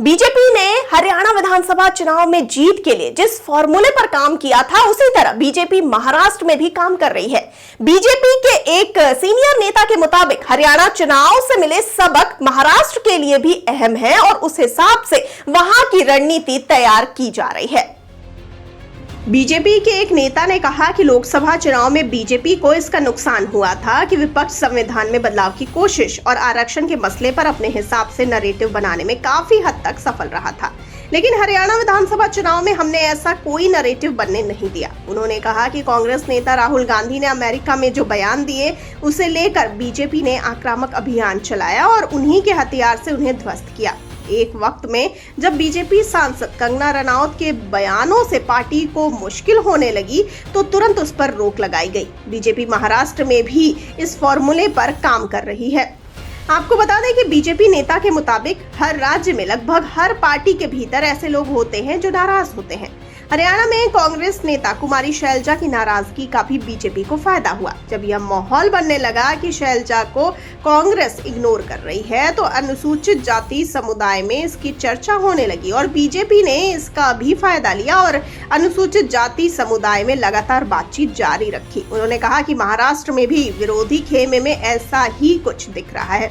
BJP ने हरियाणा विधानसभा चुनाव में जीत के लिए जिस फॉर्मूले पर काम किया था, उसी तरह बीजेपी महाराष्ट्र में भी काम कर रही है। बीजेपी के एक सीनियर नेता के मुताबिक हरियाणा चुनाव से मिले सबक महाराष्ट्र के लिए भी अहम है और उस हिसाब से वहां की रणनीति तैयार की जा रही है। बीजेपी के एक नेता ने कहा कि लोकसभा चुनाव में बीजेपी को इसका नुकसान हुआ था कि विपक्ष संविधान में बदलाव की कोशिश और आरक्षण के मसले पर अपने हिसाब से नैरेटिव बनाने में काफी हद तक सफल रहा था, लेकिन हरियाणा विधानसभा चुनाव में हमने ऐसा कोई नैरेटिव बनने नहीं दिया। उन्होंने कहा कि कांग्रेस नेता राहुल गांधी ने अमेरिका में जो बयान दिए, उसे लेकर बीजेपी ने आक्रामक अभियान चलाया और उन्हीं के हथियार से उन्हें ध्वस्त किया। एक वक्त में जब बीजेपी सांसद कंगना रनौत के बयानों से पार्टी को मुश्किल होने लगी तो तुरंत उस पर रोक लगाई गई। बीजेपी महाराष्ट्र में भी इस फॉर्मूले पर काम कर रही है। आपको बता दें कि बीजेपी नेता के मुताबिक हर राज्य में लगभग हर पार्टी के भीतर ऐसे लोग होते हैं जो नाराज होते हैं। हरियाणा में कांग्रेस नेता कुमारी शैलजा की नाराजगी का भी बीजेपी को फायदा हुआ। जब यह माहौल बनने लगा कि शैलजा को कांग्रेस इग्नोर कर रही है तो अनुसूचित जाति समुदाय में इसकी चर्चा होने लगी और बीजेपी ने इसका भी फायदा लिया और अनुसूचित जाति समुदाय में लगातार बातचीत जारी रखी। उन्होंने कहा कि महाराष्ट्र में भी विरोधी खेमे में ऐसा ही कुछ दिख रहा है।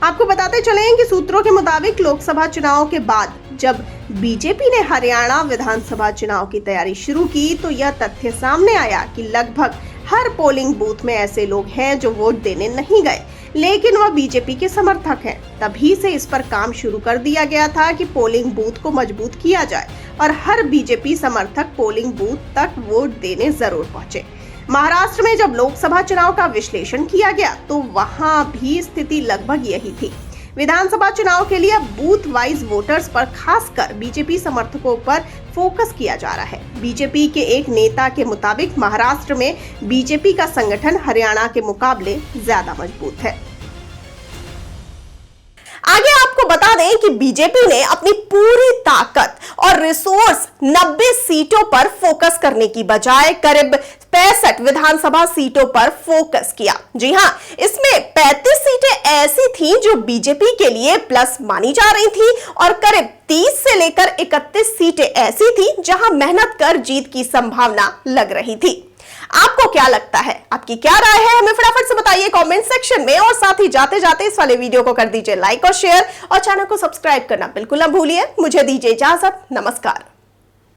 आपको बताते चलें कि सूत्रों के मुताबिक लोकसभा चुनाव के बाद जब बीजेपी ने हरियाणा विधानसभा चुनाव की तैयारी शुरू की तो यह तथ्य सामने आया कि लगभग हर पोलिंग बूथ में ऐसे लोग हैं जो वोट देने नहीं गए, लेकिन वह बीजेपी के समर्थक हैं। तभी से इस पर काम शुरू कर दिया गया था कि पोलिंग बूथ को मजबूत किया जाए और हर बीजेपी समर्थक पोलिंग बूथ तक वोट देने जरूर पहुंचे। महाराष्ट्र में जब लोकसभा चुनाव का विश्लेषण किया गया तो वहां भी स्थिति लगभग यही थी। विधानसभा चुनाव के लिए बूथ वाइज वोटर्स पर खासकर बीजेपी समर्थकों पर फोकस किया जा रहा है। बीजेपी के एक नेता के मुताबिक महाराष्ट्र में बीजेपी का संगठन हरियाणा के मुकाबले ज्यादा मजबूत है। आगे आपको बता दें कि बीजेपी ने अपनी पूरी ताकत और रिसोर्स 90 सीटों पर फोकस करने की बजाय करीब 65 विधानसभा सीटों पर फोकस किया। जी हां, इसमें 35 सीटें ऐसी थीं जो बीजेपी के लिए प्लस मानी जा रही थी और करीब 30 से लेकर 31 सीटें ऐसी थीं जहां मेहनत कर जीत की संभावना लग रही थी। आपको क्या लगता है? आपकी क्या राय है? हमें फटाफट से बताइए कमेंट सेक्शन में और साथ ही जाते जाते इस वाले वीडियो को कर दीजिए लाइक और शेयर और चैनल को सब्सक्राइब करना बिल्कुल ना भूलिए। मुझे दीजिए इजाजत। नमस्कार।